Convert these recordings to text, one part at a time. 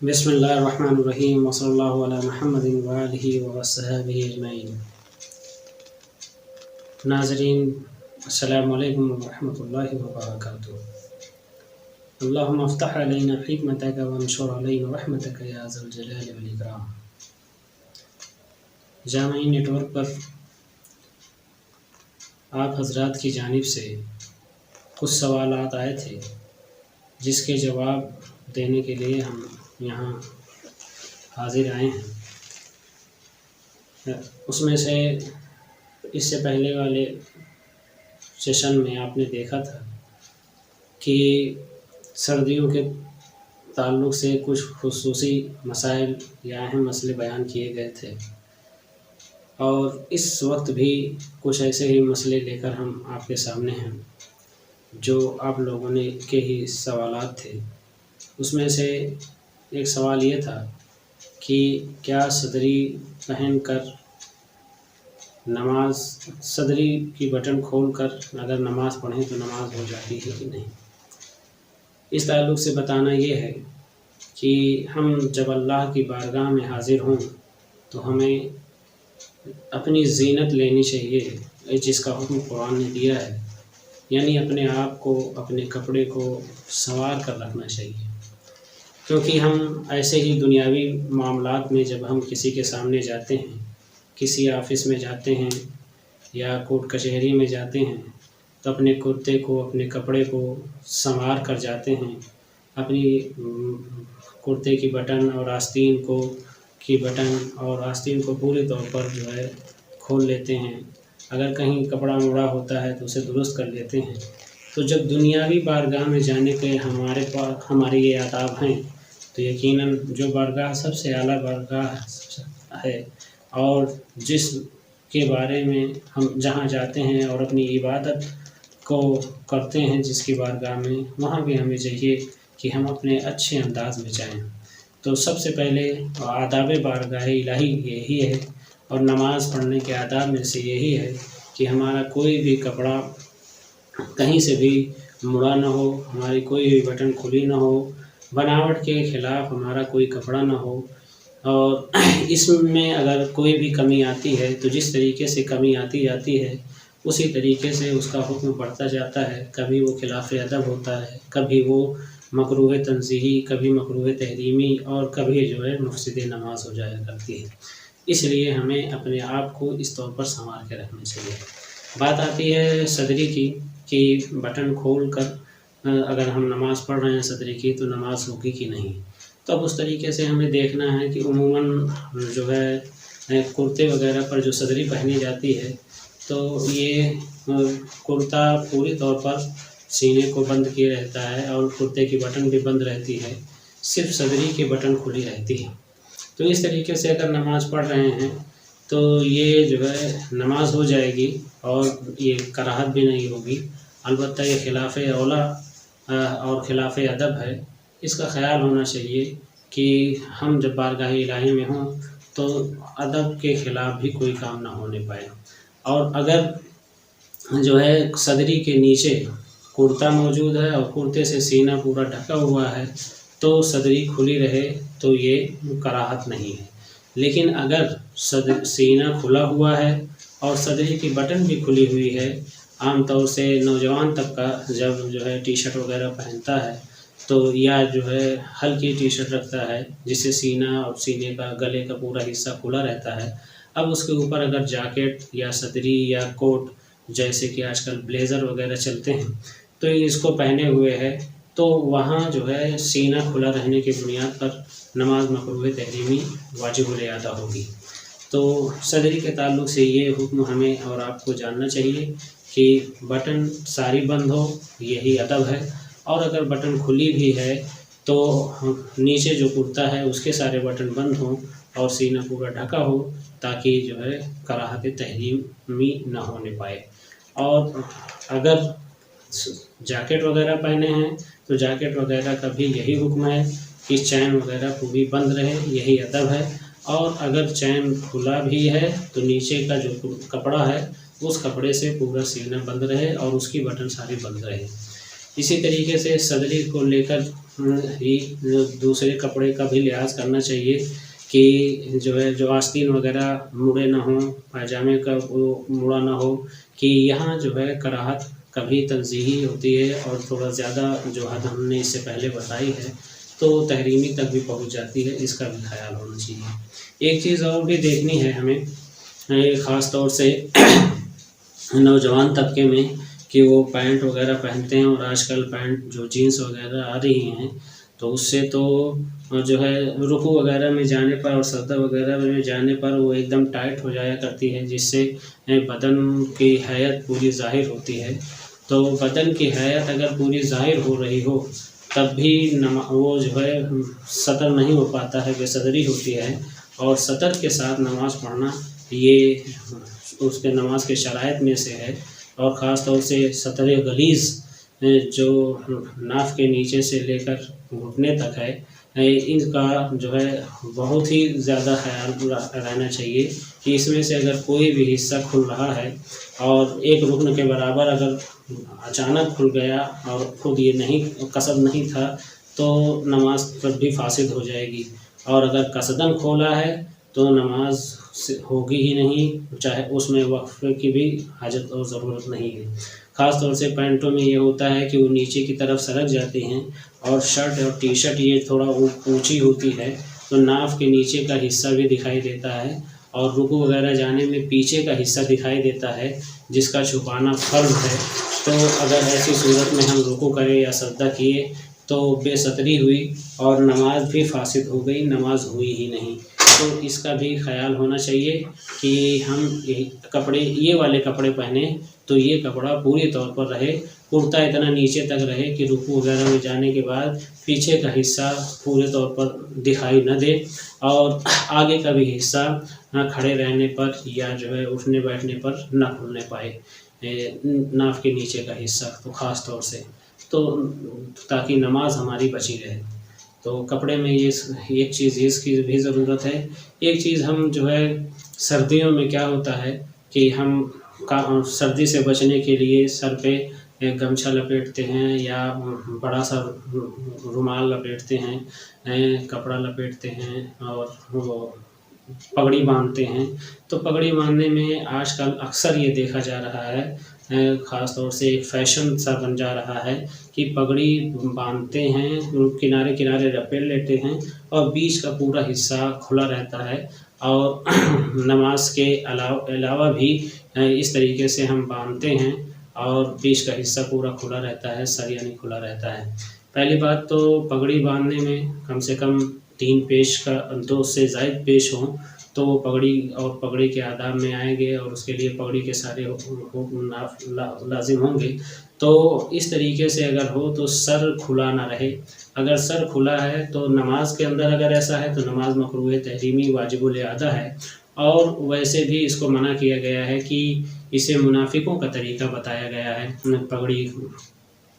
بسم اللہ الرحمن الرحیم وصلی اللہ علی محمد وآلہ وصحبہ اجمعین۔ ناظرین السلام علیکم ورحمۃ اللہ وبرکاتہ۔ اللہم افتح علینا حکمتک وانشر علینا رحمتک یا ذا الجلال والاکرام۔ جامعین نیٹ ورک پر آپ حضرات کی جانب سے کچھ سوالات آئے تھے جس کے جواب دینے کے لیے ہم یہاں حاضر آئے ہیں۔ اس میں سے اس سے پہلے والے سیشن میں آپ نے دیکھا تھا کہ سردیوں کے تعلق سے کچھ خصوصی مسائل یا اہم مسئلے بیان کیے گئے تھے، اور اس وقت بھی کچھ ایسے ہی مسئلے لے کر ہم آپ کے سامنے ہیں جو آپ لوگوں نے کے ہی سوالات تھے۔ اس میں سے ایک سوال یہ تھا کہ کیا صدری پہن کر صدری کی بٹن کھول کر اگر نماز پڑھیں تو نماز ہو جاتی ہے کہ نہیں۔ اس تعلق سے بتانا یہ ہے کہ ہم جب اللہ کی بارگاہ میں حاضر ہوں تو ہمیں اپنی زینت لینی چاہیے جس کا حکم قرآن نے دیا ہے، یعنی اپنے آپ کو، اپنے کپڑے کو سنوار کر رکھنا چاہیے، کیونکہ ہم ایسے ہی دنیاوی معاملات میں جب ہم کسی کے سامنے جاتے ہیں، کسی آفس میں جاتے ہیں یا کورٹ کچہری میں جاتے ہیں تو اپنے کرتے کو، اپنے کپڑے کو سنوار کر جاتے ہیں، اپنی کرتے کی بٹن اور آستین کو پورے طور پر جو ہے کھول لیتے ہیں۔ اگر کہیں کپڑا مڑا ہوتا ہے تو اسے درست کر لیتے ہیں۔ تو جب دنیاوی بارگاہ میں جانے کے ہمارے یہ آداب ہیں تو یقیناً جو بارگاہ سب سے اعلیٰ بارگاہ ہے اور جس کے بارے میں ہم جہاں جاتے ہیں اور اپنی عبادت کو کرتے ہیں جس کی بارگاہ میں، وہاں بھی ہمیں چاہیے کہ ہم اپنے اچھے انداز میں جائیں۔ تو سب سے پہلے آداب بارگاہ الہی یہی ہے، اور نماز پڑھنے کے آداب میں سے یہی ہے کہ ہمارا کوئی بھی کپڑا کہیں سے بھی مڑا نہ ہو، ہماری کوئی بھی بٹن کھلی نہ ہو، بناوٹ کے خلاف ہمارا کوئی کپڑا نہ ہو، اور اس میں اگر کوئی بھی کمی آتی ہے تو جس طریقے سے کمی آتی جاتی ہے اسی طریقے سے اس کا حکم بڑھتا جاتا ہے۔ کبھی وہ خلاف ادب ہوتا ہے، کبھی وہ مکروہ تنزیہی، کبھی مکروہ تحریمی، اور کبھی جو ہے مفسد نماز ہو جایا کرتی ہے۔ اس لیے ہمیں اپنے آپ کو اس طور پر سنوار کے رکھنا چاہیے۔ بات آتی ہے صدری کی کہ بٹن کھول کر اگر ہم نماز پڑھ رہے ہیں صدری کی تو نماز ہوگی کہ نہیں۔ تو اب اس طریقے سے ہمیں دیکھنا ہے کہ عموماً جو ہے کرتے وغیرہ پر جو صدری پہنی جاتی ہے تو یہ کرتا پوری طور پر سینے کو بند کیے رہتا ہے اور کرتے کی بٹن بھی بند رہتی ہے، صرف صدری کی بٹن کھلی رہتی ہے۔ تو اس طریقے سے اگر نماز پڑھ رہے ہیں تو یہ جو ہے نماز ہو جائے گی اور یہ کراہت بھی نہیں ہوگی۔ البتہ یہ خلاف اولیٰ اور خلاف ادب ہے۔ اس کا خیال ہونا چاہیے کہ ہم جب بارگاہ الہی میں ہوں تو ادب کے خلاف بھی کوئی کام نہ ہونے پائے، اور اگر جو ہے صدری کے نیچے کرتا موجود ہے اور کرتے سے سینہ پورا ڈھکا ہوا ہے تو صدری کھلی رہے تو یہ کراہت نہیں ہے۔ لیکن اگر سینہ کھلا ہوا ہے اور صدری کی بٹن بھی کھلی ہوئی ہے، عام طور سے نوجوان طبقہ جب جو ہے ٹی شرٹ وغیرہ پہنتا ہے تو یا جو ہے ہلکی ٹی شرٹ رکھتا ہے جس سے سینہ اور سینے کا گلے کا پورا حصہ کھلا رہتا ہے، اب اس کے اوپر اگر جاکٹ یا صدری یا کوٹ جیسے کہ آج کل بلیزر وغیرہ چلتے ہیں تو اس کو پہنے ہوئے ہے تو وہاں جو ہے سینہ کھلا رہنے کی بنیاد پر نماز مکروہ تحریمی واجب الادا ہوگی۔ تو صدری کے تعلق سے یہ حکم ہمیں اور آپ کو جاننا چاہیے کہ بٹن ساری بند ہو، یہی ادب ہے، اور اگر بٹن کھلی بھی ہے تو نیچے جو کرتا ہے اس کے سارے بٹن بند ہوں اور سینہ پورا ڈھکا ہو تاکہ جو ہے کراہت تحریمی نہ ہونے پائے۔ اور اگر جاکٹ وغیرہ پہنے ہیں تو جاکٹ وغیرہ کا بھی یہی حکم ہے کہ چین وغیرہ پوری بند رہے، یہی ادب ہے، اور اگر چین کھلا بھی ہے تو نیچے کا جو کپڑا ہے اس کپڑے سے پورا سینہ بند رہے اور اس کی بٹن ساری بند رہے۔ اسی طریقے سے صدری کو لے کر ہی دوسرے کپڑے کا بھی لحاظ کرنا چاہیے کہ جو آستین وغیرہ مڑے نہ ہوں، پائجامے کا وہ مڑا نہ ہو، کہ یہاں کراہت کبھی تنزیہی ہوتی ہے اور تھوڑا زیادہ جو حد ہم نے اس سے پہلے بتائی ہے تو تحریمی تک بھی پہنچ جاتی ہے، اس کا بھی خیال ہونا چاہیے۔ ایک چیز اور بھی دیکھنی ہے ہمیں، خاص طور سے نوجوان طبقے میں، کہ وہ پینٹ وغیرہ پہنتے ہیں، اور آج کل پینٹ جو جینس وغیرہ آ رہی ہیں تو اس سے تو رکوع وغیرہ میں جانے پر اور سجدہ وغیرہ میں جانے پر وہ ایک دم ٹائٹ ہو جایا کرتی ہے، جس سے بدن کی حیت پوری ظاہر ہوتی ہے۔ تو بدن کی حیت اگر پوری ظاہر ہو رہی ہو تب بھی وہ سطر نہیں ہو پاتا ہے، بے صدری ہوتی ہے، اور سطر کے ساتھ نماز پڑھنا یہ اس کے نماز کے شرائط میں سے ہے۔ اور خاص طور سے سطر غلیظ جو ناف کے نیچے سے لے کر گھٹنے تک ہے، ان کا بہت ہی زیادہ خیال رہنا چاہیے کہ اس میں سے اگر کوئی بھی حصہ کھل رہا ہے اور ایک رکن کے برابر اگر اچانک کھل گیا اور خود یہ قصد نہیں تھا تو نماز تب بھی فاسد ہو جائے گی، اور اگر قصداً کھولا ہے تو نماز ہوگی ہی نہیں، چاہے اس میں وقفے کی بھی حاجت اور ضرورت نہیں ہے۔ خاص طور سے پینٹوں میں یہ ہوتا ہے کہ وہ نیچے کی طرف سرک جاتی ہیں، اور شرٹ اور ٹی شرٹ یہ تھوڑا اونچی ہوتی ہے تو ناف کے نیچے کا حصہ بھی دکھائی دیتا ہے، اور رکوع وغیرہ جانے میں پیچھے کا حصہ دکھائی دیتا ہے، جس کا چھپانا فرض ہے۔ تو اگر ایسی صورت میں ہم رکوع کریں یا سجدہ کیے تو بے ستری ہوئی اور نماز بھی فاسد ہو گئی، نماز ہوئی ہی نہیں۔ تو اس کا بھی خیال ہونا چاہیے کہ ہم یہ والے کپڑے پہنیں تو یہ کپڑا پوری طور پر رہے، کرتا اتنا نیچے تک رہے کہ رکوع وغیرہ میں جانے کے بعد پیچھے کا حصہ پورے طور پر دکھائی نہ دے، اور آگے کا بھی حصہ کھڑے رہنے پر یا اٹھنے بیٹھنے پر نہ کھلنے پائے، ناف کے نیچے کا حصہ تو خاص طور سے، تو تاکہ نماز ہماری بچی رہے۔ تو کپڑے میں ایک چیز اس کی بھی ضرورت ہے۔ ایک چیز ہم سردیوں میں کیا ہوتا ہے کہ ہم سردی سے بچنے کے لیے سر پہ گمچھا لپیٹتے ہیں یا بڑا سا رومال لپیٹتے ہیں، کپڑا لپیٹتے ہیں، اور وہ پگڑی باندھتے ہیں۔ تو پگڑی باندھنے میں آج کل اکثر یہ دیکھا جا رہا ہے، خاص طور سے ایک فیشن سا بن جا رہا ہے کہ پگڑی باندھتے ہیں، کنارے کنارے لپیٹ لیتے ہیں اور بیچ کا پورا حصہ کھلا رہتا ہے، اور نماز کے علاوہ بھی اس طریقے سے ہم باندھتے ہیں اور بیچ کا حصہ پورا کھلا رہتا ہے، سر یعنی کھلا رہتا ہے۔ پہلی بات تو پگڑی باندھنے میں کم سے کم 2 سے زائد پیش ہوں تو وہ پگڑی کے آداب میں آئیں گے، اور اس کے لیے پگڑی کے سارے حکم لازم ہوں گے۔ تو اس طریقے سے اگر ہو تو سر کھلا نہ رہے۔ اگر سر کھلا ہے تو نماز کے اندر اگر ایسا ہے تو نماز مکروہ تحریمی واجب الاعادہ ہے، اور ویسے بھی اس کو منع کیا گیا ہے کہ اسے منافقوں کا طریقہ بتایا گیا ہے پگڑی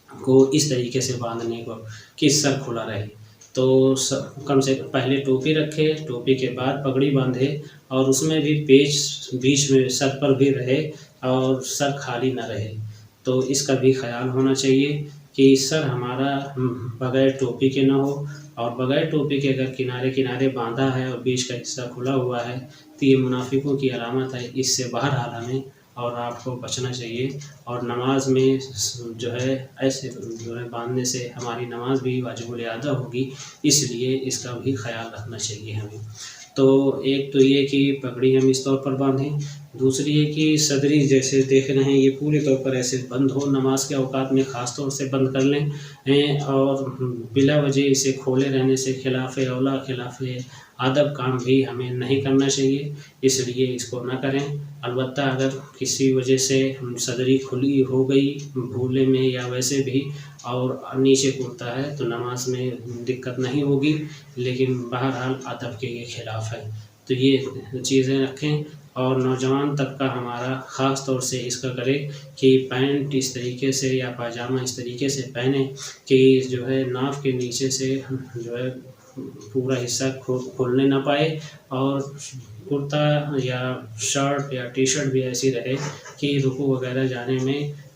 کو اس طریقے سے باندھنے کو کہ سر کھلا رہے۔ تو کم سے پہلے ٹوپی رکھے، ٹوپی کے بعد پگڑی باندھے، اور اس میں بھی پیچ بیچ میں سر پر بھی رہے اور سر خالی نہ رہے۔ تو اس کا بھی خیال ہونا چاہیے کہ سر ہمارا بغیر ٹوپی کے نہ ہو، اور بغیر ٹوپی کے اگر کنارے کنارے باندھا ہے اور بیچ کا حصہ کھلا ہوا ہے تو یہ منافقوں کی علامت ہے۔ اس سے بہرحال ہمیں اور آپ کو بچنا چاہیے، اور نماز میں ایسے باندھنے سے ہماری نماز بھی واجب الاعادہ ہوگی، اس لیے اس کا بھی خیال رکھنا چاہیے ہمیں۔ تو ایک تو یہ کہ پگڑی ہم اس طور پر باندھیں، دوسری یہ کہ صدری جیسے دیکھ رہے ہیں یہ پورے طور پر ایسے بند ہو، نماز کے اوقات میں خاص طور سے بند کر لیں، اور بلا وجہ اسے کھولے رہنے سے خلاف اولا خلاف ادب کام بھی ہمیں نہیں کرنا چاہیے، اس لیے اس کو نہ کریں۔ البتہ اگر کسی وجہ سے صدری کھلی ہو گئی بھولے میں یا ویسے بھی اور نیچے کرتا ہے تو نماز میں دقت نہیں ہوگی، لیکن بہرحال ادب کے یہ خلاف ہے۔ تو یہ چیزیں رکھیں، اور نوجوان طبقہ ہمارا خاص طور سے اس کا کرے کہ پینٹ اس طریقے سے یا پاجامہ اس طریقے سے پہنے کہ ناف کے نیچے سے پورا حصہ کھولنے نہ پائے، اور کرتا یا شرٹ یا ٹی شرٹ بھی ایسی رہے کہ رکوع وغیرہ جانے میں